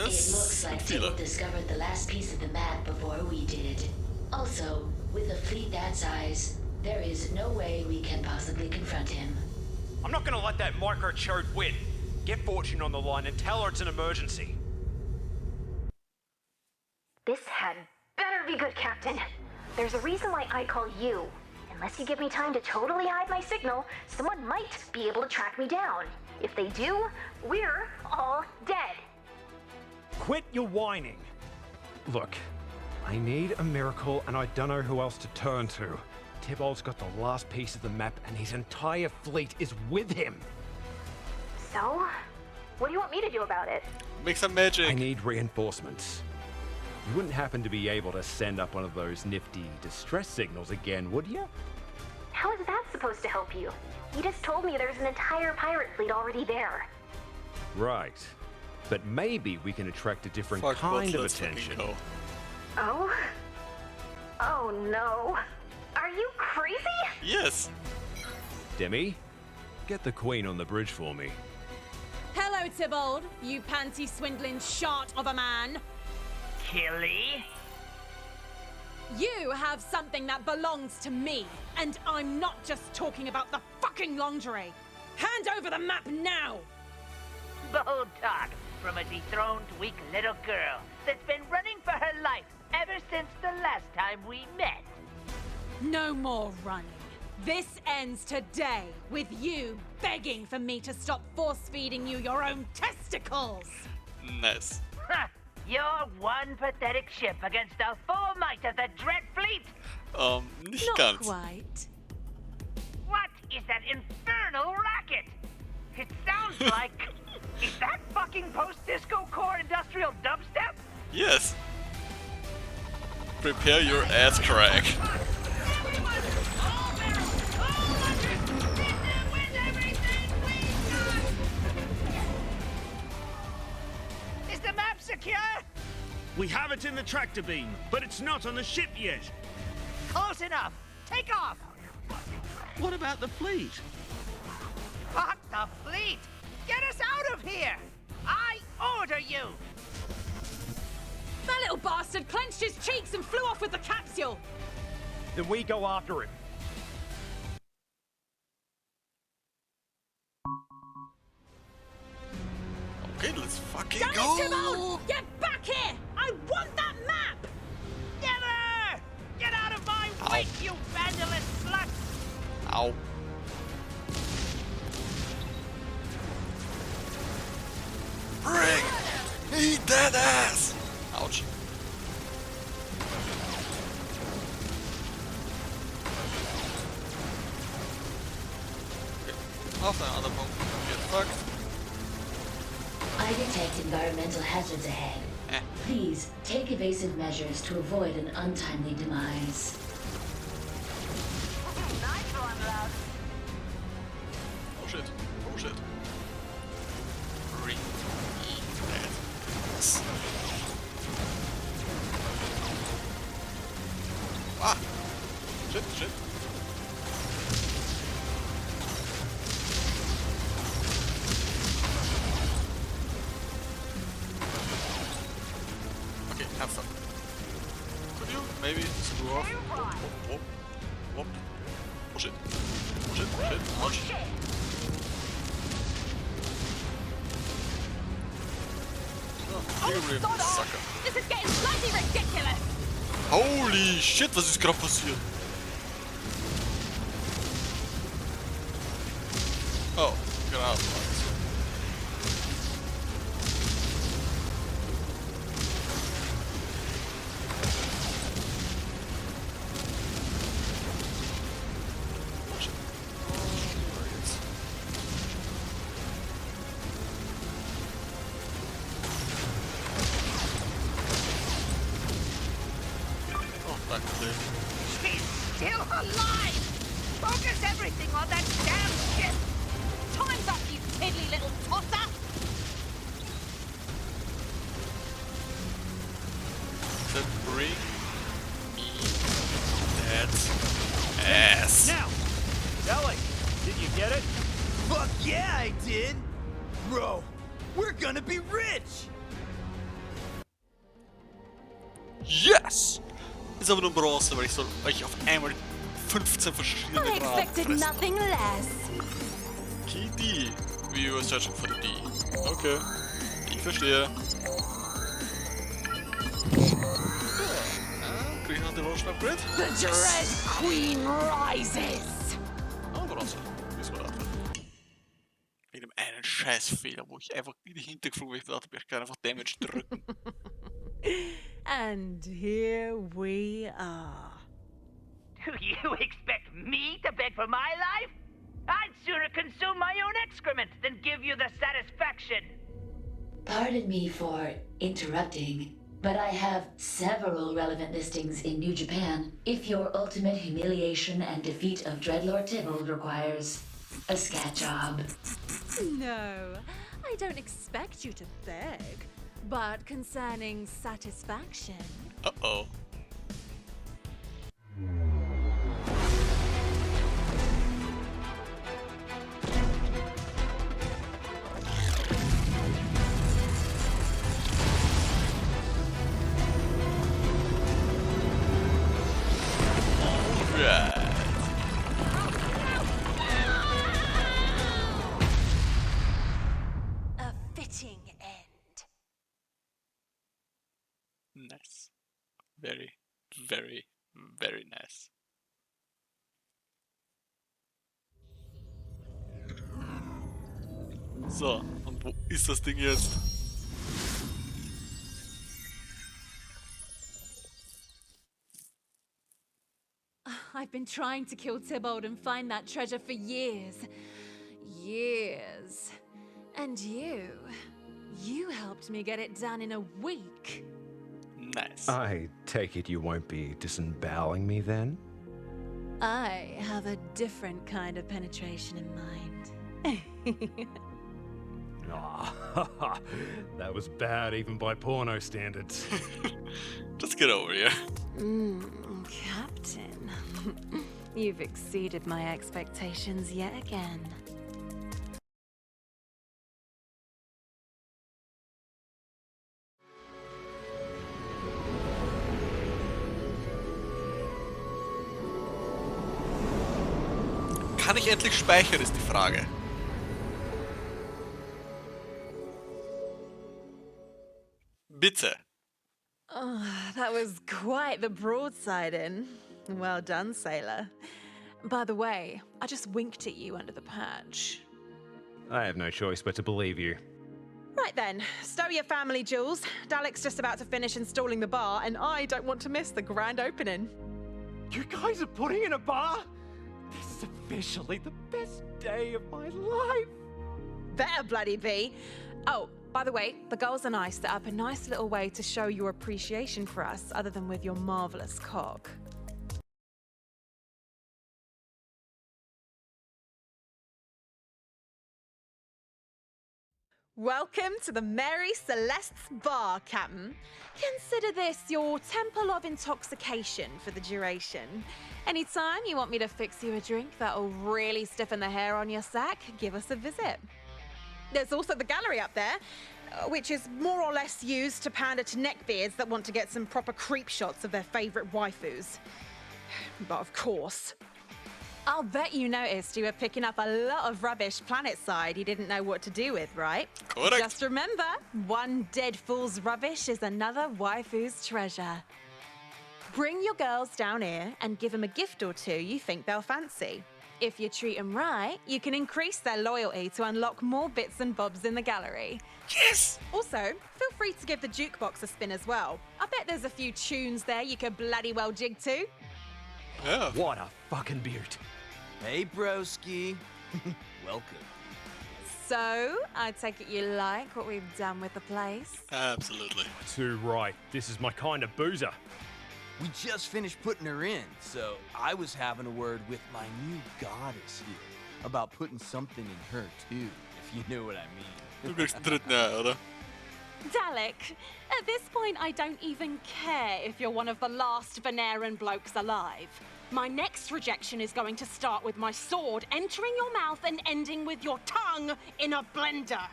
It looks like Teil discovered the last piece of the map before we did. Also, with a fleet that size, there is no way we can possibly confront him. I'm not gonna let that micro-chode win. Get Fortune on the line and tell her it's an emergency. This had better be good, Captain. There's a reason why I call you. Unless you give me time to totally hide my signal, someone might be able to track me down. If they do, we're all dead. Quit your whining. Look, I need a miracle and I don't know who else to turn to. Tybalt's got the last piece of the map and his entire fleet is with him. So? What do you want me to do about it? Make some magic. I need reinforcements. You wouldn't happen to be able to send up one of those nifty distress signals again, would you? How is that supposed to help you? You just told me there's an entire pirate fleet already there. Right. But maybe we can attract a different Fuck, kind of let's fucking attention. go. Oh? Oh no. Are you crazy? Yes. Demi, get the Queen on the bridge for me. Hello, Tybalt, you panty-swindling shart of a man. Killy? You have something that belongs to me, and I'm not just talking about the fucking lingerie. Hand over the map now! Bold talk from a dethroned, weak little girl that's been running for her life ever since the last time we met. No more running. This ends today with you begging for me to stop force-feeding you your own testicles! Nice. Ha! You're one pathetic ship against the full might of the Dread Fleet! Nicht Not ganz. quite. What is that infernal racket? It sounds like... Is that fucking post-disco core industrial dubstep? Yes. Prepare your ass crack. Is the map secure? We have it in the tractor beam, but it's not on the ship yet. Close enough. Take off. What about the fleet? Fuck the fleet. Get us out of here. I order you. That little bastard clenched his cheeks and flew off with the capsule! Then we go after him. Okay, let's fucking Damn go. it, Tybalt! Get back here! I want that map! Never! Get out of my way, you vandalous slut! Ow. Bring! Eat that ass! Ouch. Okay. After another bomb. Get fucked. I detect environmental hazards ahead. Please take evasive measures to avoid an untimely demise. Nice one, love. Oh shit. Oh shit. Bring me that ass. Ah! Shit, shit. Okay, have fun. Could you maybe screw off? Whoop, whoop, whoop, whoop. Oh shit. Oh shit, shit, watch. Oh, you really sucker. This is getting bloody ridiculous! Holy shit, was ist gerade passiert? Oh, genau. She's still alive! Focus everything on that damn ship! Time's up, you tiddly little tosser! Then bring me that ass. Now! Ellie, did you get it? Fuck yeah, I did! Bro, we're gonna be rich! Yes! Ist aber nur Bronze, weil ich auf einmal 15 verschiedene I Raben expected fresse. nothing less. Key D. We were searching for the D. Okay. Ich verstehe. Krieg ich noch Devotion Upgrade? The Dread Queen rises. Oh, Bronze. Müssen wir warten. Mit dem einen Scheißfehler, wo ich einfach in die Hintergeflogen bin, ich dachte, ich kann einfach Damage drücken. And here we are. Do you expect me to beg for my life? I'd sooner consume my own excrement than give you the satisfaction. Pardon me for interrupting, but I have several relevant listings in New Japan if your ultimate humiliation and defeat of Dreadlord Tybalt requires a scat job. No, I don't expect you to beg. But concerning satisfaction... Uh-oh. Alright. A fitting end. Nice. Very, very, very nice. So, und wo ist das Ding jetzt? I've been trying to kill Tybalt and find that treasure for years. Years. And you helped me get it done in a week. Nice. I take it you won't be disemboweling me then? I have a different kind of penetration in mind. Ah, that was bad even by porno standards. Just get over here. Captain, you've exceeded my expectations yet again. Kann ich endlich speichern, ist die Frage. Bitte. Oh, that was quite the broadside in. Well done, sailor. By the way, I just winked at you under the patch. I have no choice but to believe you. Right then, stow your family jewels. Dalek's just about to finish installing the bar, and I don't want to miss the grand opening. You guys are putting in a bar? This is officially the best day of my life. Better bloody be. Oh, by the way, the girls and I set up a nice little way to show your appreciation for us, other than with your marvelous cock. Welcome to the Mary Celeste's Bar, Captain. Consider this your temple of intoxication for the duration. Anytime you want me to fix you a drink that'll really stiffen the hair on your sack, give us a visit. There's also the gallery up there, which is more or less used to pander to neckbeards that want to get some proper creep shots of their favourite waifus. But of course, I'll bet you noticed you were picking up a lot of rubbish planetside you didn't know what to do with, right? Correct. Just remember, one dead fool's rubbish is another waifu's treasure. Bring your girls down here and give them a gift or two you think they'll fancy. If you treat them right, you can increase their loyalty to unlock more bits and bobs in the gallery. Yes! Also, feel free to give the jukebox a spin as well. I bet there's a few tunes there you could bloody well jig to. Yeah. What a fucking beaut. Hey, broski. Welcome. So, I take it you like what we've done with the place? Absolutely. Too right. This is my kind of boozer. We just finished putting her in, so I was having a word with my new goddess here about putting something in her too, if you know what I mean. Du kriegst einen dritten Jahr, oder? Dalek, at this point I don't even care if you're one of the last Veneran blokes alive. My next rejection is going to start with my sword entering your mouth and ending with your tongue in a blender.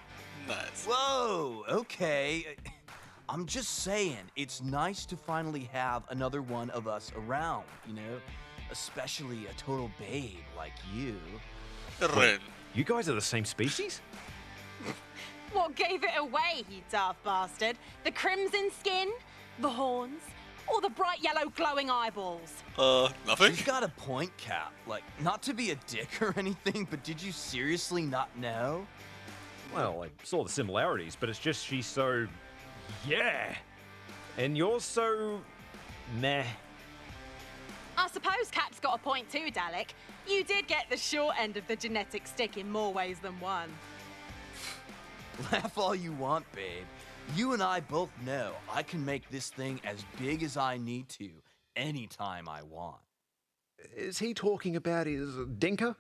Nice. Whoa, okay. I'm just saying, it's nice to finally have another one of us around, you know? Especially a total babe like you. Ren. You guys are the same species? What gave it away, you daft bastard? The crimson skin? The horns? Or the bright yellow glowing eyeballs? Nothing? She's got a point, Cap. Like, not to be a dick or anything, but did you seriously not know? Well, I saw the similarities, but it's just she's so... yeah. And you're so... meh. I suppose Cap's got a point too, Dalek. You did get the short end of the genetic stick in more ways than one. Laugh all you want, babe. You and I both know I can make this thing as big as I need to anytime I want. Is he talking about his dinker?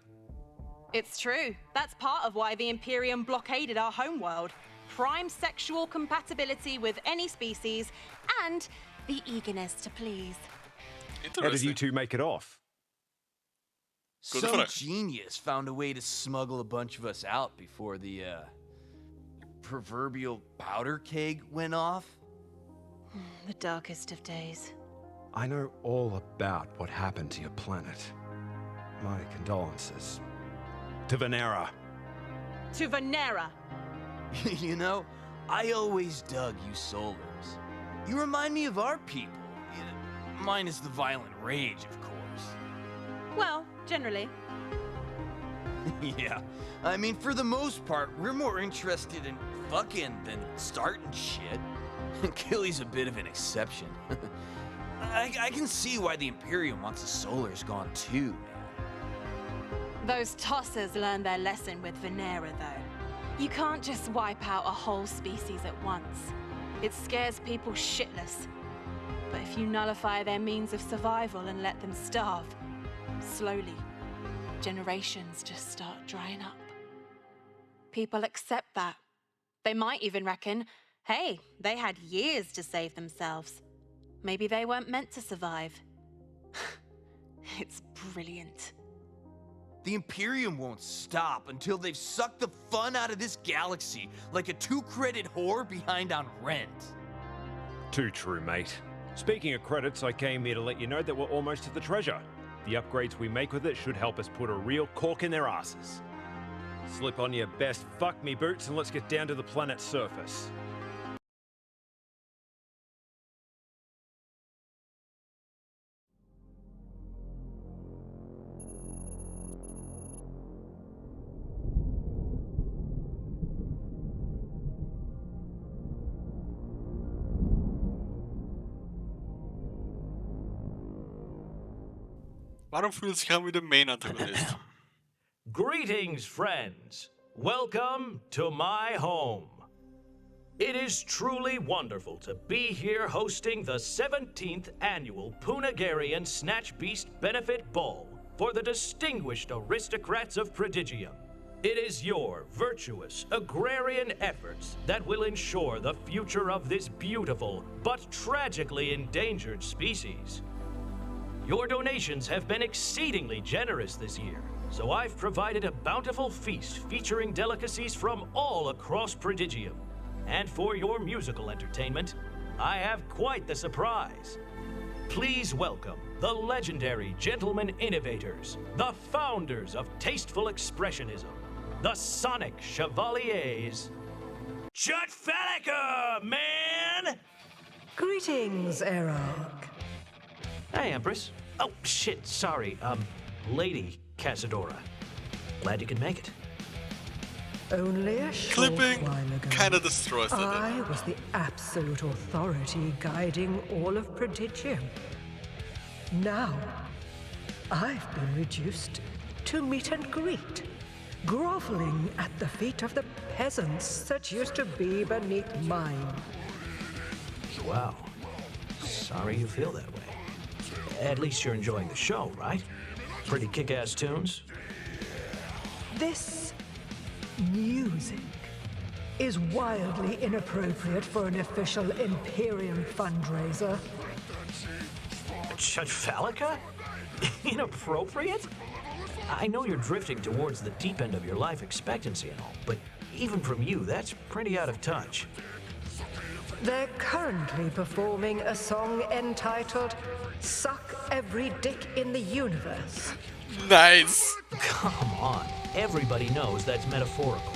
It's true. That's part of why the Imperium blockaded our homeworld. Prime sexual compatibility with any species and the eagerness to please. How did you two make it off? Good Some friend. genius found a way to smuggle a bunch of us out before the, proverbial powder keg went off. The darkest of days. I know all about what happened to your planet. My condolences. To Venera. To Venera. You know, I always dug you Solars. You remind me of our people. Minus the violent rage, of course. Well, generally. Yeah, I mean, for the most part, we're more interested in fucking than starting shit. Killy's a bit of an exception. I can see why the Imperium wants the Solars gone too, man. Those tossers learned their lesson with Venera, though. You can't just wipe out a whole species at once. It scares people shitless. But if you nullify their means of survival and let them starve, slowly, generations just start drying up. People accept that. They might even reckon, hey, they had years to save themselves. Maybe they weren't meant to survive. It's brilliant. The Imperium won't stop until they've sucked the fun out of this galaxy like a 2-credit whore behind on rent. Too true, mate. Speaking of credits, I came here to let you know that we're almost to the treasure. The upgrades we make with it should help us put a real cork in their asses. Slip on your best fuck me boots and let's get down to the planet's surface. Warum fühlt sich an wie der Main-Antagonist? Greetings, friends. Welcome to my home. It is truly wonderful to be here hosting the 17th annual Punagarian Snatch Beast Benefit Ball for the distinguished aristocrats of Prodigium. It is your virtuous agrarian efforts that will ensure the future of this beautiful but tragically endangered species. Your donations have been exceedingly generous this year, so I've provided a bountiful feast featuring delicacies from all across Prodigium. And for your musical entertainment, I have quite the surprise. Please welcome the legendary gentlemen innovators, the founders of tasteful expressionism, the Sonic Chevaliers. Chut Felica, man! Greetings, Erok. Hey, Empress. Oh, shit, sorry. Lady Casadora. Glad you can make it. Only a short Clipping while ago, kinda destroys the I day. was the absolute authority guiding all of Prodigium. Now, I've been reduced to meet and greet, groveling at the feet of the peasants that used to be beneath mine. Wow. Sorry you feel that way. At least you're enjoying the show, right? Pretty kick-ass tunes. This music is wildly inappropriate for an official Imperium fundraiser. Chut Felica? Inappropriate? I know you're drifting towards the deep end of your life expectancy and all, but even from you, that's pretty out of touch. They're currently performing a song entitled Suck Every Dick in the Universe. Nice. Come on, everybody knows that's metaphorical.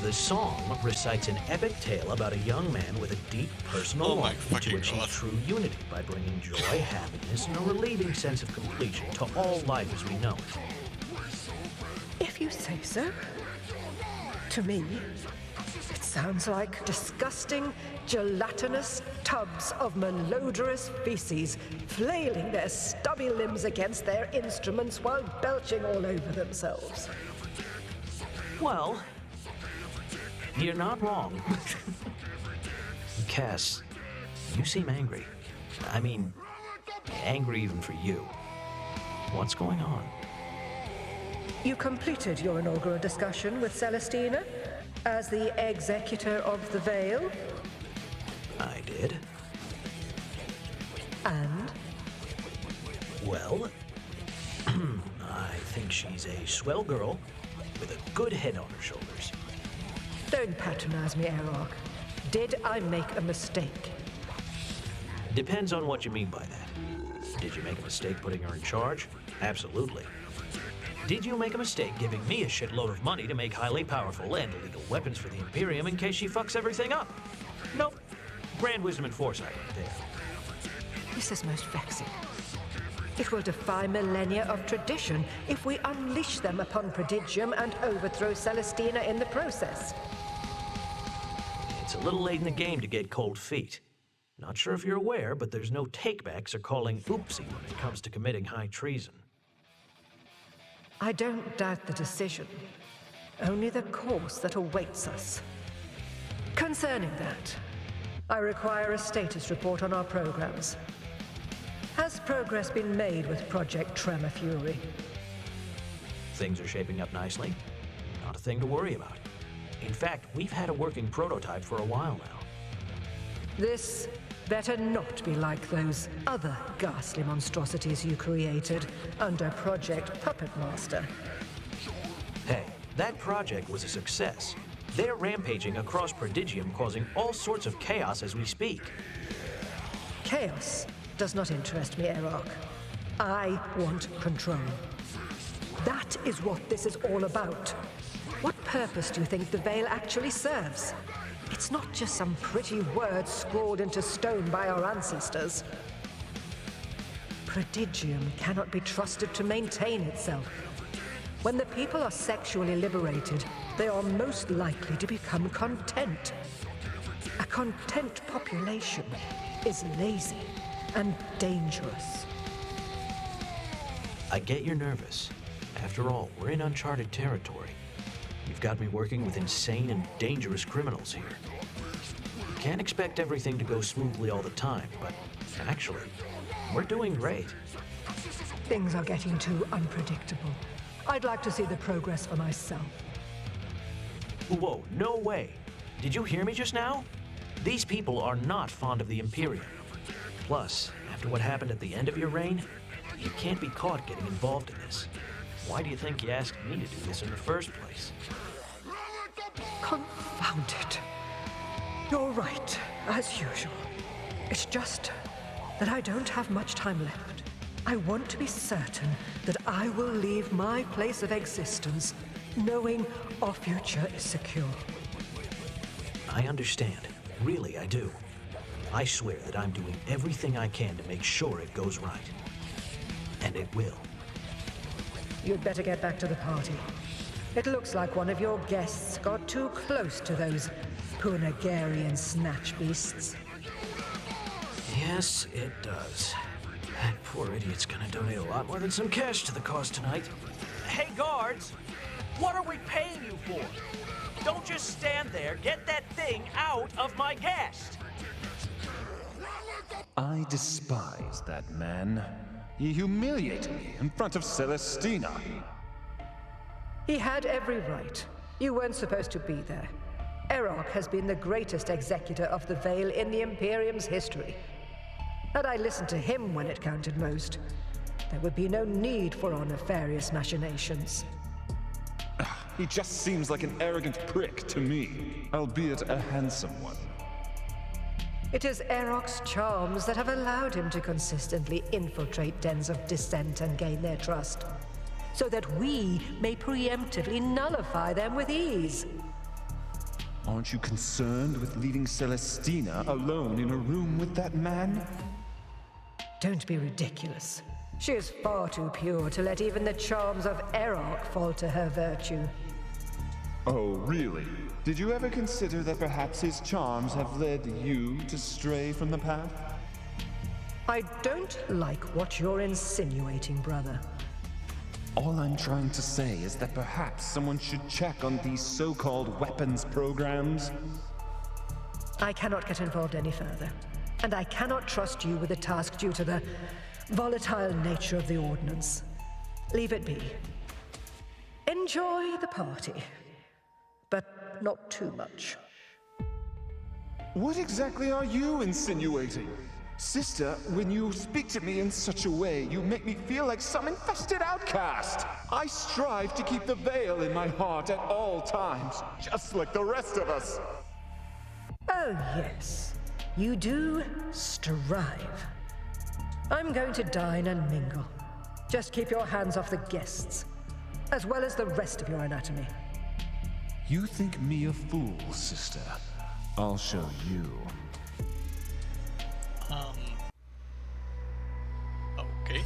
The song recites an epic tale about a young man with a deep personal longing to achieve true unity by bringing joy, happiness, and a relieving sense of completion to all life as we know it. If you say so. To me, it sounds like disgusting, gelatinous tubs of malodorous feces flailing their stubby limbs against their instruments while belching all over themselves. Well, you're not wrong. Cass, you seem angry. I mean, angry even for you. What's going on? You completed your inaugural discussion with Celestina as the executor of the Veil. I did. And? Well, I think she's a swell girl with a good head on her shoulders. Don't patronize me, Erok. Did I make a mistake? Depends on what you mean by that. Did you make a mistake putting her in charge? Absolutely. Did you make a mistake giving me a shitload of money to make highly powerful and illegal weapons for the Imperium in case she fucks everything up? Nope. Grand wisdom and foresight right there. This is most vexing. It will defy millennia of tradition if we unleash them upon Prodigium and overthrow Celestina in the process. It's a little late in the game to get cold feet. Not sure if you're aware, but there's no takebacks or calling oopsie when it comes to committing high treason. I don't doubt the decision, only the course that awaits us. Concerning that, I require a status report on our programs. Has progress been made with Project Tremor Fury? Things are shaping up nicely. Not a thing to worry about. In fact, we've had a working prototype for a while now. This better not be like those other ghastly monstrosities you created under Project Puppet Master. Hey, that project was a success. They're rampaging across Prodigium, causing all sorts of chaos as we speak. Chaos does not interest me, Erok. I want control. That is what this is all about. What purpose do you think the Veil actually serves? It's not just some pretty words scrawled into stone by our ancestors. Prodigium cannot be trusted to maintain itself. When the people are sexually liberated, they are most likely to become content. A content population is lazy and dangerous. I get you're nervous. After all, we're in uncharted territory. You've got me working with insane and dangerous criminals here. Can't expect everything to go smoothly all the time, but actually, we're doing great. Things are getting too unpredictable. I'd like to see the progress for myself. Whoa, no way. Did you hear me just now? These people are not fond of the Imperium. Plus, after what happened at the end of your reign, you can't be caught getting involved in this. Why do you think you asked me to do this in the first place? Confound it. You're right, as usual. It's just that I don't have much time left. I want to be certain that I will leave my place of existence knowing our future is secure. I understand. Really, I do. I swear that I'm doing everything I can to make sure it goes right. And it will. You'd better get back to the party. It looks like one of your guests got too close to those Punagarian snatch beasts. Yes, it does. That poor idiot's gonna donate a lot more than some cash to the cause tonight. Hey, guards! What are we paying you for? Don't just stand there. Get that thing out of my guest! I despise that man. He humiliated me in front of Celestina. He had every right. You weren't supposed to be there. Erok has been the greatest executor of the Veil in the Imperium's history. Had I listened to him when it counted most, there would be no need for our nefarious machinations. He just seems like an arrogant prick to me, albeit a handsome one. It is Eroc's charms that have allowed him to consistently infiltrate dens of dissent and gain their trust, so that we may preemptively nullify them with ease. Aren't you concerned with leaving Celestina alone in a room with that man? Don't be ridiculous. She is far too pure to let even the charms of Eroc falter her virtue. Oh, really? Did you ever consider that perhaps his charms have led you to stray from the path? I don't like what you're insinuating, brother. All I'm trying to say is that perhaps someone should check on these so-called weapons programs. I cannot get involved any further, and I cannot trust you with a task due to the volatile nature of the ordnance. Leave it be. Enjoy the party, but not too much. What exactly are you insinuating? Sister, when you speak to me in such a way, you make me feel like some infested outcast. I strive to keep the veil in my heart at all times, just like the rest of us. Oh, yes. You do strive. I'm going to dine and mingle. Just keep your hands off the guests, as well as the rest of your anatomy. You think me a fool, sister? I'll show you. Okay.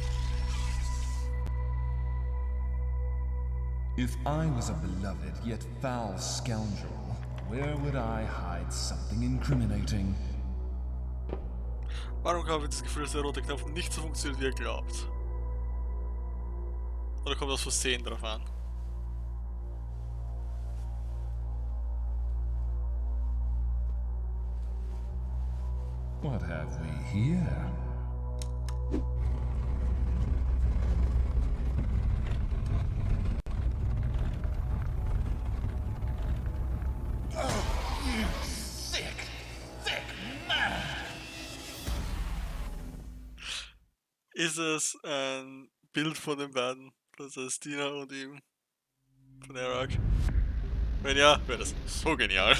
If I was a beloved yet foul scoundrel, where would I hide something incriminating? Warum habe ich das Gefühl, dass der rote Knopf nicht so funktioniert, wie er glaubt? Oder kommt das Versehen drauf an? What have we here? You sick man! Ist es ein Bild von den beiden? Das heißt Dina und ihm? Von Eroc? Wenn ja, wäre das so genial.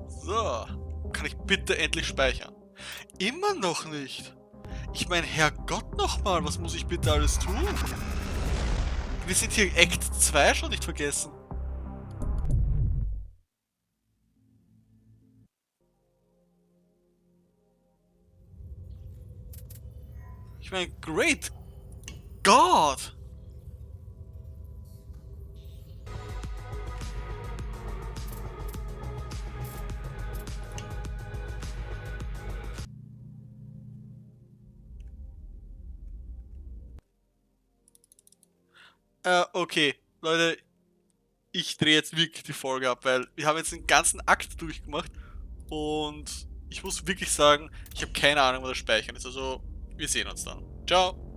So, kann ich bitte endlich speichern? Immer noch nicht. Ich meine, Herrgott nochmal, was muss ich bitte alles tun? Wir sind hier Act 2 schon nicht vergessen. Ich meine, great God! Okay, Leute, ich drehe jetzt wirklich die Folge ab, weil wir haben jetzt den ganzen Akt durchgemacht und ich muss wirklich sagen, ich habe keine Ahnung, wo das Speichern ist. Also, wir sehen uns dann. Ciao!